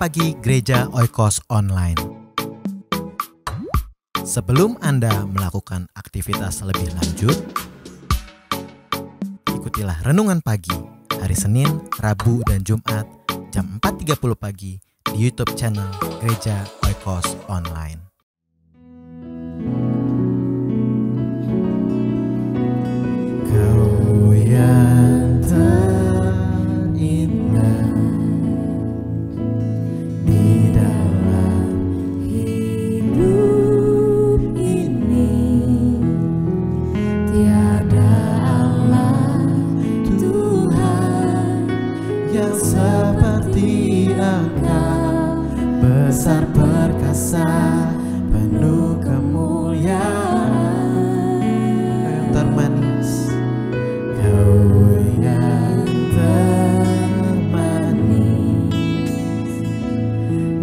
Pagi Gereja Oikos Online. Sebelum Anda melakukan aktivitas lebih lanjut, ikutilah Renungan Pagi hari Senin, Rabu, dan Jumat jam 4.30 pagi di YouTube channel Gereja Oikos Online. Kau yang terindah di dalam hidup ini, tiada Allah Tuhan yang seperti Engkau, besar perkasa, penuh kemuliaan, yang termanis. Kau yang termanis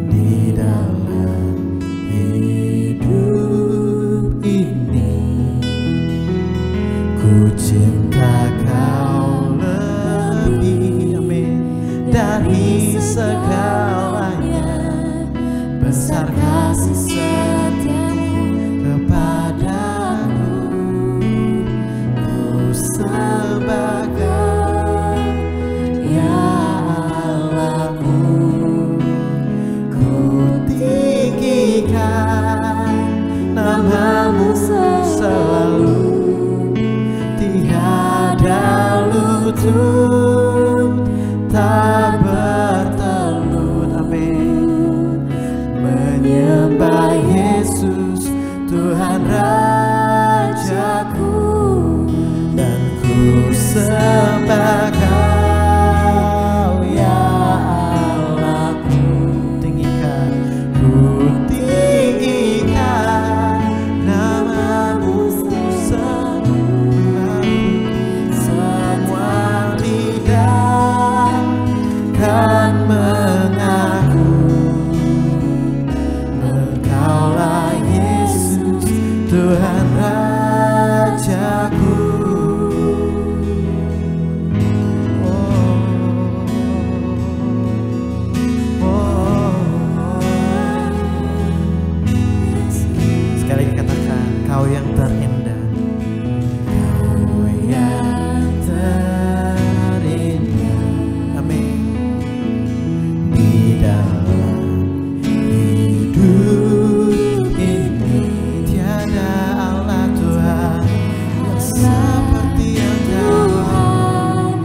di dalam hidup ini, ku cinta Kau lebih, amin, dari segalanya. Besar kasih setiamu kepadaku, ku sembah Kau, ya Allahku. Ku tinggikan nama-Mu selalu, tiada lutut tak bertelut, amin, menyembah Yesus Tuhan Rajaku, dan ku sembah Kau, ya Allahku. Ku tinggikan nama-Mu selalu, semua lidah kan mengaku Engkaulah Yesus Tuhan Rajaku. Sekali lagi katakan, Kau yang terindah, Kau yang terindah, amin, di dalam hidup ini, tiada Allah Tuhan yang seperti Engkau,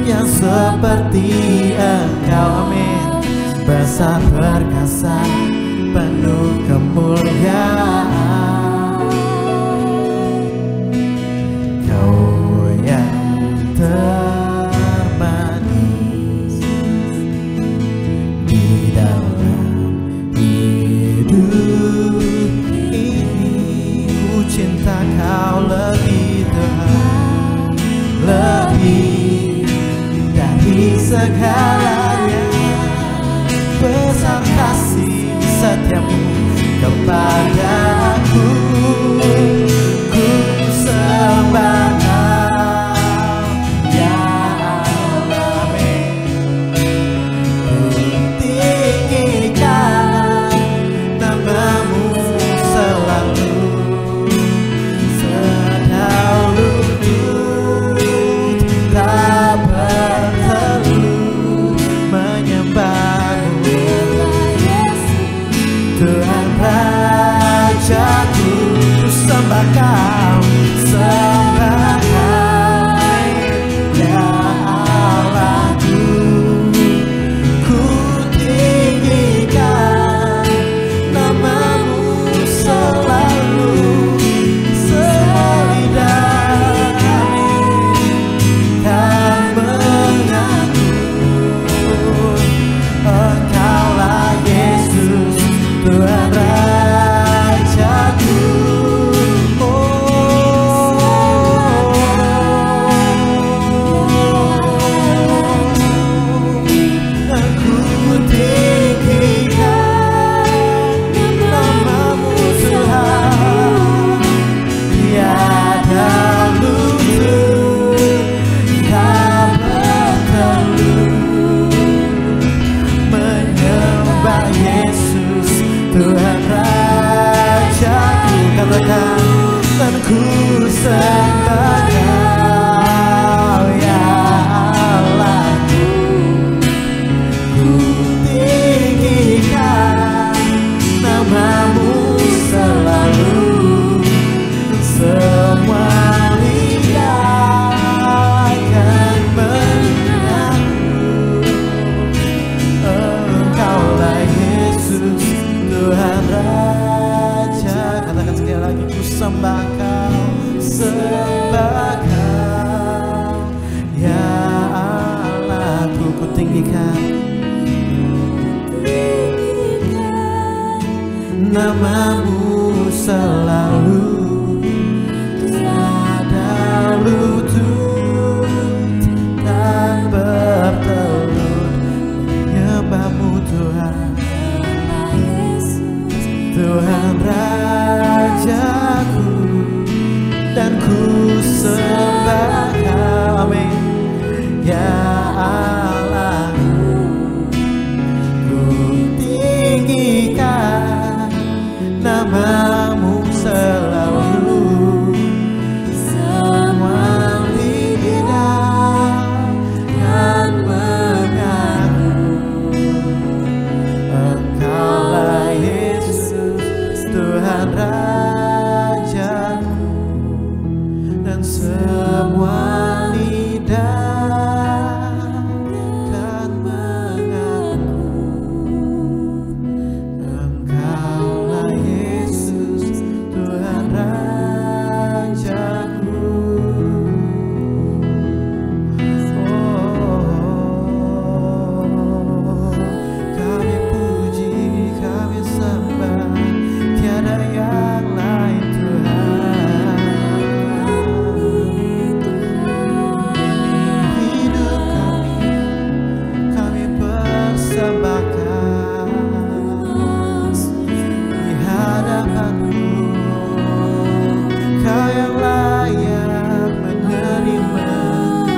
yang seperti Engkau, amin, besar perkasa, penuh kemuliaan. Kau yang termanis di dalam hidup ini, ku cinta Kau lebih Tuhan, lebih dari segalanya. Besar kasih setiamu kepada namamu selalu tiada lutut dan bertelut menyembahmu Tuhan, Tuhan Rajaku, dan ku sembah Kau, ya Allahku. Ku tinggikan namamu selalu, semua lidah kan mengaku Engkaulah Yesus, Tuhan Rajaku, dan semua lidah kan mengaku Engkaulah Yesus, Tuhan Rajaku. Oh, kami puji, kami sembah, tiada yang lain Tuhan. Hidup kami persembahkan di hadapan-Mu. Kau yang layak menerima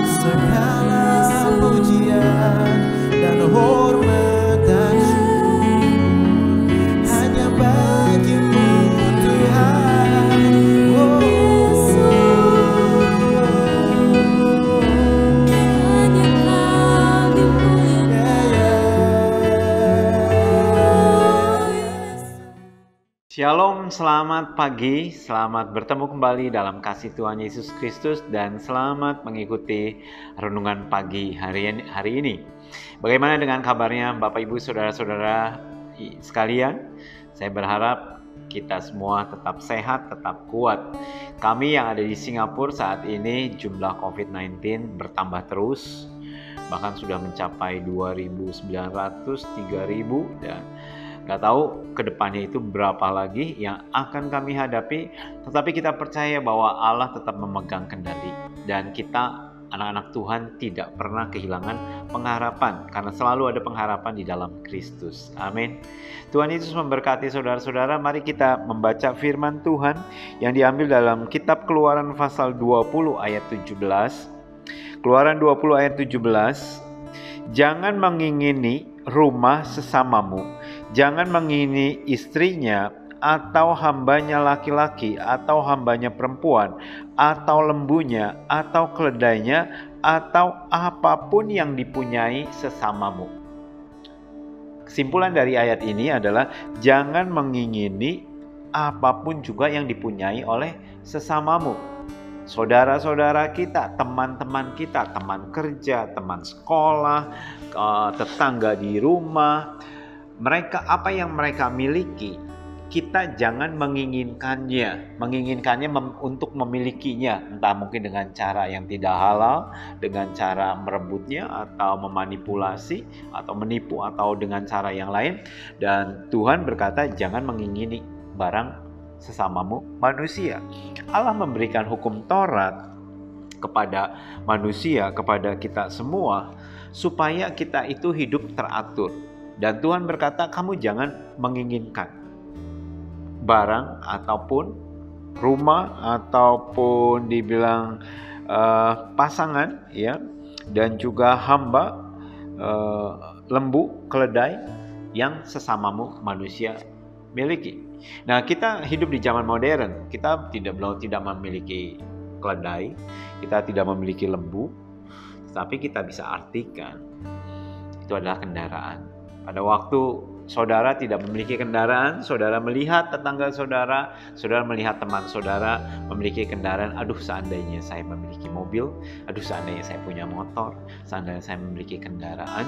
segala pujian dan hormat dan syukur hanya bagi-Mu Tuhan. Oh, Shalom, selamat pagi, selamat bertemu kembali dalam kasih Tuhan Yesus Kristus dan selamat mengikuti renungan pagi hari ini. Bagaimana dengan kabarnya Bapak Ibu Saudara-saudara sekalian? Saya berharap kita semua tetap sehat, tetap kuat. Kami yang ada di Singapura saat ini jumlah COVID-19 bertambah terus, bahkan sudah mencapai 2.900, 3.000 dan gak tahu ke depannya itu berapa lagi yang akan kami hadapi. Tetapi kita percaya bahwa Allah tetap memegang kendali dan kita anak-anak Tuhan tidak pernah kehilangan pengharapan karena selalu ada pengharapan di dalam Kristus. Amin. Tuhan Yesus memberkati saudara-saudara. Mari kita membaca firman Tuhan yang diambil dalam kitab Keluaran pasal 20 ayat 17. Keluaran 20 ayat 17. Jangan mengingini rumah sesamamu, jangan mengingini istrinya, atau hambanya laki-laki, atau hambanya perempuan, atau lembunya, atau keledainya, atau apapun yang dipunyai sesamamu. Kesimpulan dari ayat ini adalah jangan mengingini apapun juga yang dipunyai oleh sesamamu. Saudara-saudara kita, teman-teman kita, teman kerja, teman sekolah, tetangga di rumah, mereka apa yang mereka miliki, kita jangan menginginkannya untuk memilikinya, entah mungkin dengan cara yang tidak halal, dengan cara merebutnya atau memanipulasi atau menipu atau dengan cara yang lain. Dan Tuhan berkata jangan mengingini barang sesamamu manusia. Allah memberikan hukum Taurat kepada manusia, kepada kita semua, supaya kita itu hidup teratur. Dan Tuhan berkata, kamu jangan menginginkan barang ataupun rumah ataupun dibilang pasangan, ya, dan juga hamba, lembu, keledai yang sesamamu manusia miliki. Nah, kita hidup di zaman modern. Kita tidak memiliki keledai, kita tidak memiliki lembu, tapi kita bisa artikan itu adalah kendaraan. Pada waktu saudara tidak memiliki kendaraan, saudara melihat tetangga saudara, saudara melihat teman saudara memiliki kendaraan. Aduh, seandainya saya memiliki mobil, aduh seandainya saya punya motor, seandainya saya memiliki kendaraan.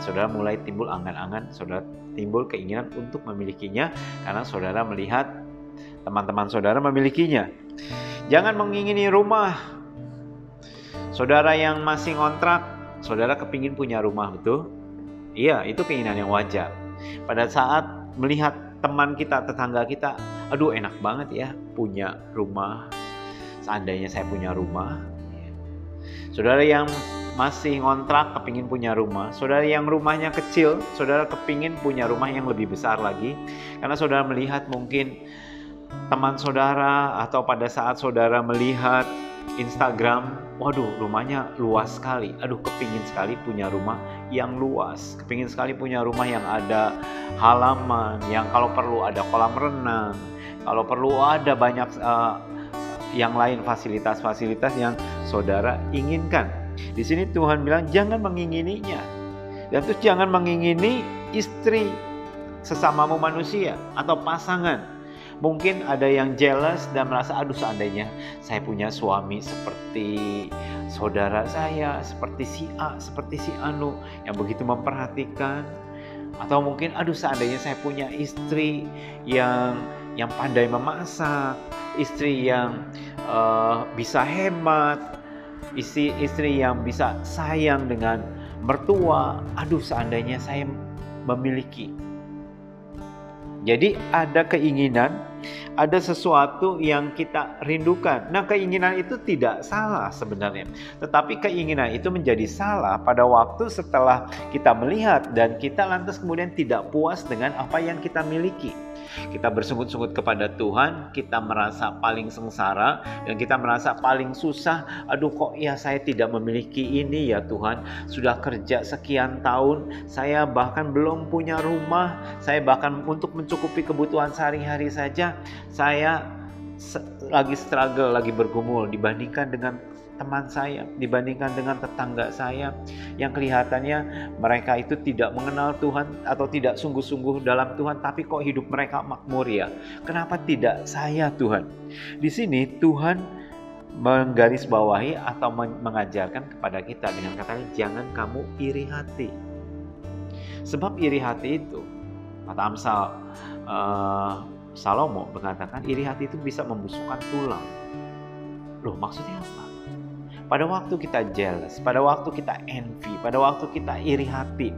Saudara mulai timbul angan-angan, saudara timbul keinginan untuk memilikinya karena saudara melihat teman-teman saudara memilikinya. Jangan mengingini rumah. Saudara yang masih ngontrak, saudara kepingin punya rumah, betul? Iya, itu keinginan yang wajar. Pada saat melihat teman kita, tetangga kita, aduh enak banget ya punya rumah. Seandainya saya punya rumah. Saudara yang masih ngontrak kepingin punya rumah. Saudara yang rumahnya kecil, saudara kepingin punya rumah yang lebih besar lagi. Karena saudara melihat mungkin teman saudara atau pada saat saudara melihat Instagram, waduh rumahnya luas sekali. Aduh kepingin sekali punya rumah yang luas. Kepingin sekali punya rumah yang ada halaman, yang kalau perlu ada kolam renang, kalau perlu ada banyak yang lain fasilitas-fasilitas yang saudara inginkan. Di sini Tuhan bilang jangan mengingininya. Dan terus jangan mengingini istri sesamamu manusia atau pasangan. Mungkin ada yang jealous dan merasa aduh seandainya saya punya suami seperti saudara saya, seperti si A, seperti si Anu yang begitu memperhatikan. Atau mungkin aduh seandainya saya punya istri yang pandai memasak, istri yang bisa hemat, istri yang bisa sayang dengan mertua. Aduh seandainya saya memiliki. Jadi ada keinginan, ada sesuatu yang kita rindukan. Nah keinginan itu tidak salah sebenarnya. Tetapi keinginan itu menjadi salah pada waktu setelah kita melihat dan kita lantas kemudian tidak puas dengan apa yang kita miliki. Kita bersungut-sungut kepada Tuhan, kita merasa paling sengsara dan kita merasa paling susah. Aduh kok ya saya tidak memiliki ini ya Tuhan. Sudah kerja sekian tahun, saya bahkan belum punya rumah. Saya bahkan untuk mencukupi kebutuhan sehari-hari saja, saya lagi struggle, lagi bergumul dibandingkan dengan teman saya, dibandingkan dengan tetangga saya yang kelihatannya mereka itu tidak mengenal Tuhan atau tidak sungguh-sungguh dalam Tuhan, tapi kok hidup mereka makmur ya. Kenapa tidak saya Tuhan? Di sini Tuhan menggarisbawahi atau mengajarkan kepada kita dengan katanya jangan kamu iri hati. Sebab iri hati itu, kata Amsal Salomo mengatakan iri hati itu bisa membusukkan tulang. Loh maksudnya apa? Pada waktu kita jealous, pada waktu kita envy, pada waktu kita iri hati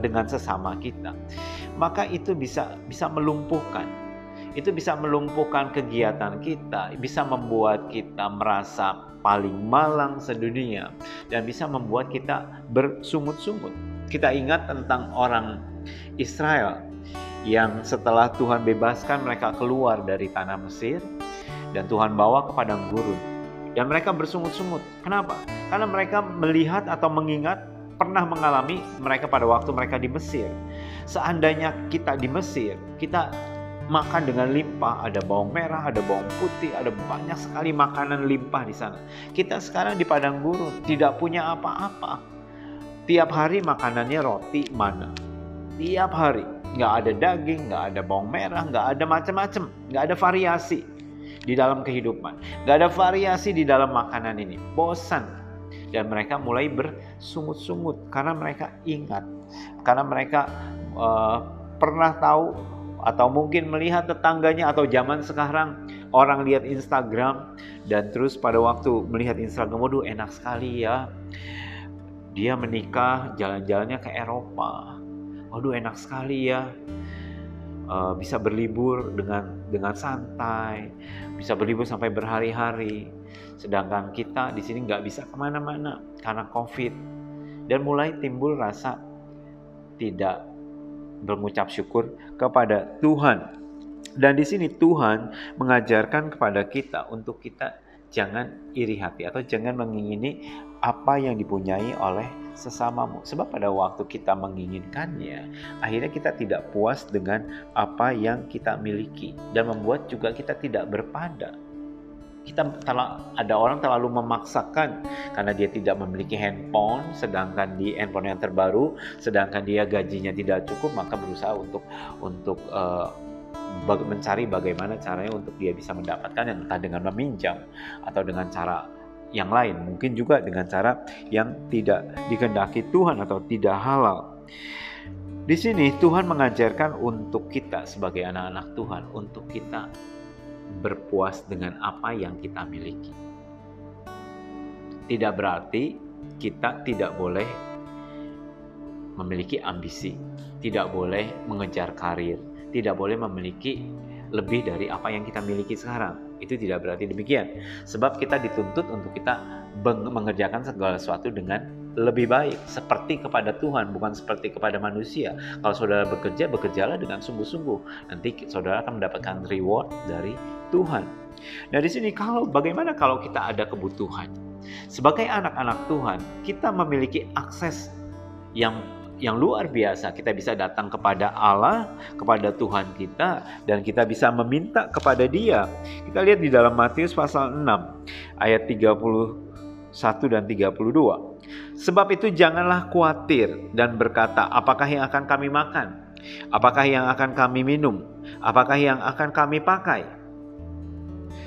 dengan sesama kita, maka itu bisa melumpuhkan. Itu bisa melumpuhkan kegiatan kita, bisa membuat kita merasa paling malang sedunia, dan bisa membuat kita bersungut-sungut. Kita ingat tentang orang Israel yang setelah Tuhan bebaskan mereka keluar dari tanah Mesir, dan Tuhan bawa ke padang gurun. Dan mereka bersungut-sungut. Kenapa? Karena mereka melihat atau mengingat pernah mengalami mereka pada waktu mereka di Mesir. Seandainya kita di Mesir, kita makan dengan limpah, ada bawang merah, ada bawang putih, ada banyak sekali makanan limpah di sana. Kita sekarang di padang gurun, tidak punya apa-apa. Tiap hari makanannya roti mana. Tiap hari, nggak ada daging, nggak ada bawang merah, nggak ada macam-macam, nggak ada variasi di dalam kehidupan, gak ada variasi di dalam makanan ini, bosan. Dan mereka mulai bersungut-sungut karena mereka ingat, karena mereka pernah tahu atau mungkin melihat tetangganya, atau zaman sekarang orang lihat Instagram dan terus pada waktu melihat Instagram, waduh enak sekali ya, dia menikah jalan-jalannya ke Eropa, waduh enak sekali ya, bisa berlibur dengan santai, bisa berlibur sampai berhari-hari. Sedangkan kita di sini nggak bisa kemana-mana karena COVID, dan mulai timbul rasa tidak mengucap syukur kepada Tuhan. Dan di sini Tuhan mengajarkan kepada kita untuk kita jangan iri hati atau jangan mengingini apa yang dipunyai oleh sesamamu. Sebab pada waktu kita menginginkannya, akhirnya kita tidak puas dengan apa yang kita miliki dan membuat juga kita tidak berpada. Ada orang terlalu memaksakan karena dia tidak memiliki handphone, sedangkan di handphone yang terbaru, sedangkan dia gajinya tidak cukup, maka berusaha untuk mencari bagaimana caranya untuk dia bisa mendapatkan, entah dengan meminjam atau dengan cara yang lain, mungkin juga dengan cara yang tidak dikehendaki Tuhan atau tidak halal. Di sini Tuhan mengajarkan untuk kita sebagai anak-anak Tuhan, untuk kita berpuas dengan apa yang kita miliki. Tidak berarti kita tidak boleh memiliki ambisi, tidak boleh mengejar karir, tidak boleh memiliki lebih dari apa yang kita miliki sekarang. Itu tidak berarti demikian. Sebab kita dituntut untuk kita mengerjakan segala sesuatu dengan lebih baik. Seperti kepada Tuhan, bukan seperti kepada manusia. Kalau saudara bekerja, bekerjalah dengan sungguh-sungguh. Nanti saudara akan mendapatkan reward dari Tuhan. Nah di sini bagaimana kalau kita ada kebutuhan? Sebagai anak-anak Tuhan, kita memiliki akses yang luar biasa. Kita bisa datang kepada Allah, kepada Tuhan kita, dan kita bisa meminta kepada Dia. Kita lihat di dalam Matius pasal 6 ayat 31 dan 32. Sebab itu janganlah khawatir dan berkata, apakah yang akan kami makan? Apakah yang akan kami minum? Apakah yang akan kami pakai?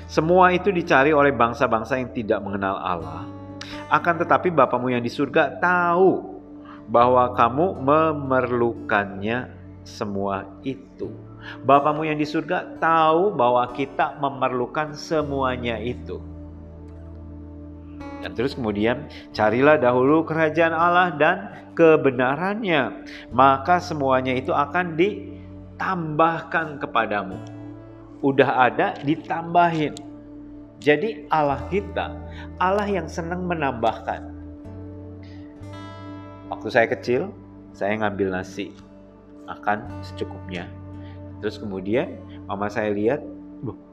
Semua itu dicari oleh bangsa-bangsa yang tidak mengenal Allah. Akan tetapi Bapamu yang di surga tahu bahwa kamu memerlukannya semua itu. Bapamu yang di surga tahu bahwa kita memerlukan semuanya itu. Dan terus kemudian, carilah dahulu kerajaan Allah dan kebenarannya, maka semuanya itu akan ditambahkan kepadamu. Udah ada, ditambahin. Jadi Allah kita, Allah yang senang menambahkan. Waktu saya kecil, saya ngambil nasi, makan secukupnya. Terus kemudian mama saya lihat,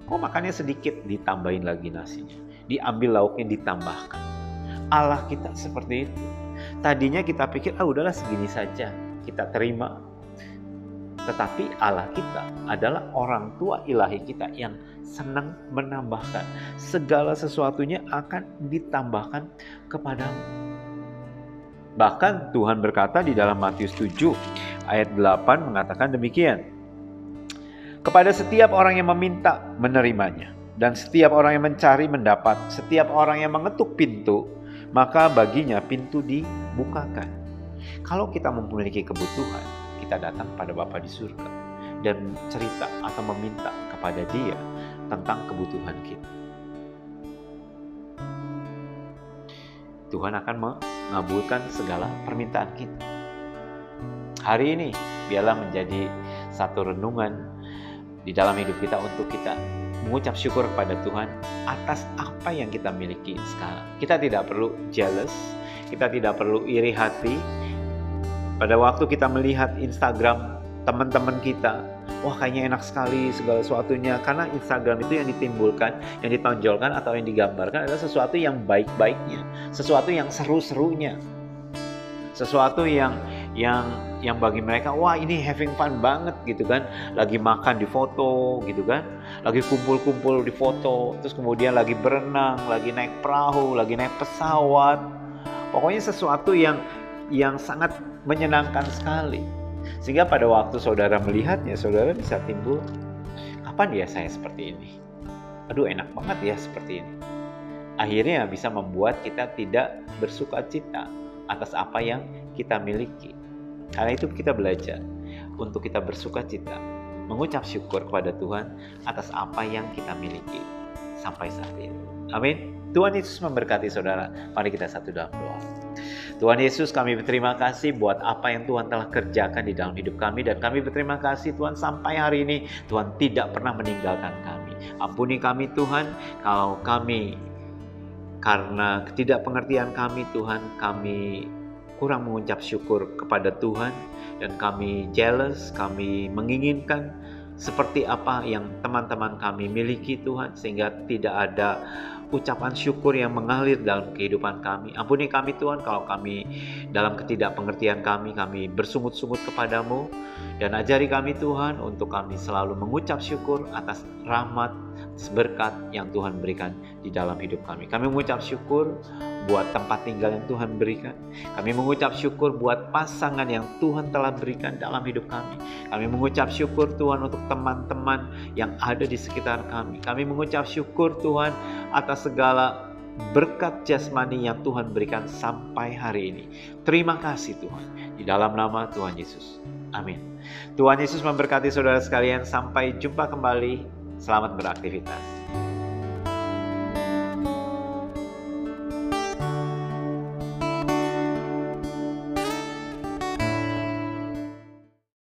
kok makannya sedikit, ditambahin lagi nasinya. Diambil lauknya, ditambahkan. Allah kita seperti itu. Tadinya kita pikir, udahlah segini saja, kita terima. Tetapi Allah kita adalah orang tua ilahi kita yang senang menambahkan. Segala sesuatunya akan ditambahkan kepadamu. Bahkan Tuhan berkata di dalam Matius 7 ayat 8 mengatakan demikian. Kepada setiap orang yang meminta menerimanya, dan setiap orang yang mencari mendapat, setiap orang yang mengetuk pintu, maka baginya pintu dibukakan. Kalau kita memiliki kebutuhan, kita datang pada Bapa di surga dan cerita atau meminta kepada Dia tentang kebutuhan kita. Tuhan akan mengabulkan segala permintaan kita. Hari ini biarlah menjadi satu renungan di dalam hidup kita untuk kita mengucap syukur kepada Tuhan atas apa yang kita miliki sekarang. Kita tidak perlu jealous, kita tidak perlu iri hati. Pada waktu kita melihat Instagram teman-teman kita, wah kayaknya enak sekali segala sesuatunya. Karena Instagram itu yang ditimbulkan, yang ditonjolkan atau yang digambarkan adalah sesuatu yang baik-baiknya, sesuatu yang seru-serunya, sesuatu yang bagi mereka, wah ini having fun banget gitu kan. Lagi makan di foto gitu kan, lagi kumpul-kumpul di foto, terus kemudian lagi berenang, lagi naik perahu, lagi naik pesawat. Pokoknya sesuatu yang sangat menyenangkan sekali. Sehingga pada waktu saudara melihatnya, saudara bisa timbul, kapan ya saya seperti ini? Aduh enak banget ya seperti ini. Akhirnya bisa membuat kita tidak bersukacita atas apa yang kita miliki. Karena itu kita belajar untuk kita bersukacita, mengucap syukur kepada Tuhan atas apa yang kita miliki sampai saat ini. Amin. Tuhan Yesus memberkati saudara. Mari kita satu dalam doa. Tuhan Yesus, kami berterima kasih buat apa yang Tuhan telah kerjakan di dalam hidup kami. Dan kami berterima kasih Tuhan sampai hari ini Tuhan tidak pernah meninggalkan kami. Ampuni kami Tuhan kalau kami karena ketidakpengertian kami Tuhan, kami kurang mengucap syukur kepada Tuhan. Dan kami jealous, kami menginginkan seperti apa yang teman-teman kami miliki Tuhan. Sehingga tidak ada ucapan syukur yang mengalir dalam kehidupan kami. Ampuni kami Tuhan kalau kami dalam ketidakpengertian kami bersungut-sungut kepadamu. Dan ajari kami Tuhan untuk kami selalu mengucap syukur atas rahmat, berkat yang Tuhan berikan di dalam hidup kami. Kami mengucap syukur buat tempat tinggal yang Tuhan berikan. Kami mengucap syukur buat pasangan yang Tuhan telah berikan dalam hidup kami. Kami mengucap syukur Tuhan untuk teman-teman yang ada di sekitar kami. Kami mengucap syukur Tuhan atas segala berkat jasmani yang Tuhan berikan sampai hari ini. Terima kasih Tuhan. Di dalam nama Tuhan Yesus. Amin. Tuhan Yesus memberkati saudara sekalian. Sampai jumpa kembali. Selamat beraktivitas.